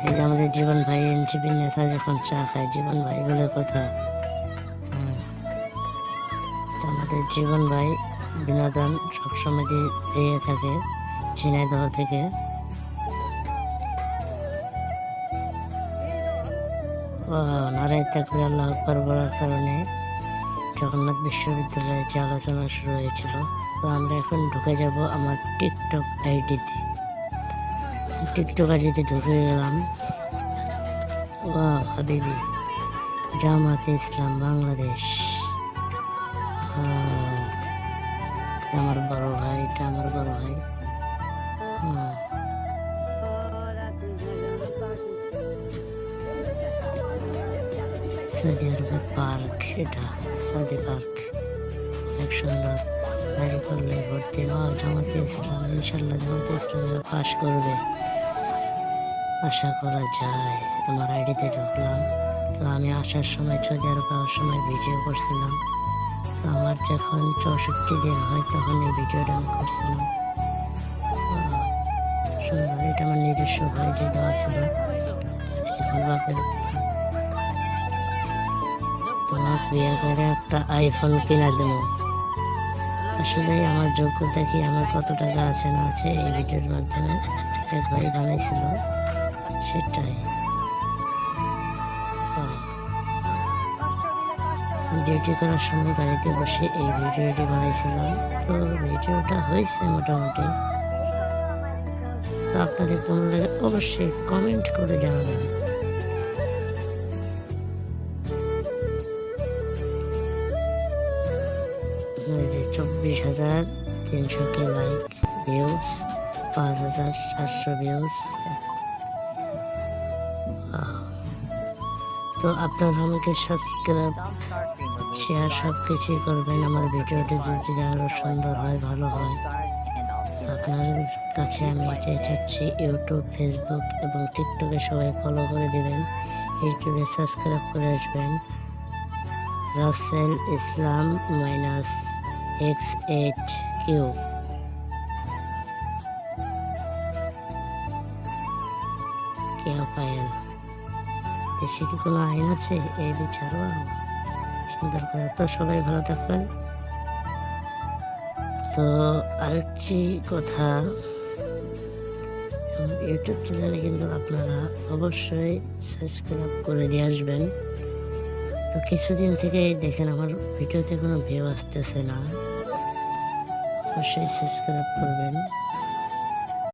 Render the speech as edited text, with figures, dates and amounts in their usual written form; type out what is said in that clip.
এই যে আমাদের জীবন ভাই এনসিপির নেতা যখন চা খায় জীবন ভাই বলে কথা। হ্যাঁ, তো আমাদের জীবন ভাই বিনোদন সবসময় দিয়ে থাকে ঝিনাইদহ থেকে। নারায় তাকবীর আল্লাহু আকবার বলার কারণে জগন্নাথ বিশ্ববিদ্যালয়ে যে আলোচনা শুরু হয়েছিল, তো আমরা এখন ঢুকে যাব আমার টিকটক আইডিতে। টিকটক আইডিতে ঢুকে গেলাম। হাবিবি জামাতে ইসলাম বাংলাদেশ, আমার বড় ভাই, এটা আমার বড় ভাই। সৌদি আরবের পার্ক, এটা সৌদি পার্ক, অনেক সুন্দর। বাইরে করলে ভর্তি জামাতে ইসলাম, ইনশাল্লাহ জামাতে ইসলামে পাশ করবে আশা করা যায়। আমার আইডিতে ঢুকলাম। তো আমি আসার সময় সৌদি আরব আসার সময় ভিডিও করছিলাম। তো আমার যখন 64 দিন হয় তখন এই ভিডিওটা আমি করছিলাম। সুন্দর, এটা আমার নিজস্ব ভাই যে দেওয়া ছিল। বাপের তোমার বিয়ে করে একটা আইফোন কিনা দেবো। আসলে আমার যোগ্যতা কি, আমার কত টাকা আছে না আছে এই ভিডিওর মাধ্যমে এক ভাই বানাইছিল, সেটাই। ডিউটি করার সময় গাড়িতে বসে এই ভিডিওটি বানাইছিলাম। তো ভিডিওটা হয়েছে মোটামুটি। তো আপনাদের কেমন লাগে অবশ্যই কমেন্ট করে জানাবেন। যে 24,300 লাইক, ভিউজ 5,700 ভিউজ। তো আপনারা আমাকে সাবস্ক্রাইব, শেয়ার সব কিছুই করবেন। আমার ভিডিওটি যদি আরও সুন্দর হয়, ভালো হয়, আপনার কাছে আমি এটাই চাচ্ছি। ইউটিউব, ফেসবুক এবং টিকটকে সবাই ফলো করে দেবেন। ইউটিউবে সাবস্ক্রাইব করে আসবেন। রাসেল ইসলাম -X8Q। কেউ পায়েন দেশে কি কোনো আইন আছে এই বিচারও? সুন্দর করে। তো সবাই ভালো থাকবেন। তো আরেকটি কথা, ইউটিউব চ্যানেলে কিন্তু আপনারা অবশ্যই সাবস্ক্রাইব করে দিয়ে আসবেন। তো কিছুদিন থেকে দেখেন আমার ভিডিওতে কোনো ভিউ আসতেছে না, অবশ্যই সাবস্ক্রাইব করবেন।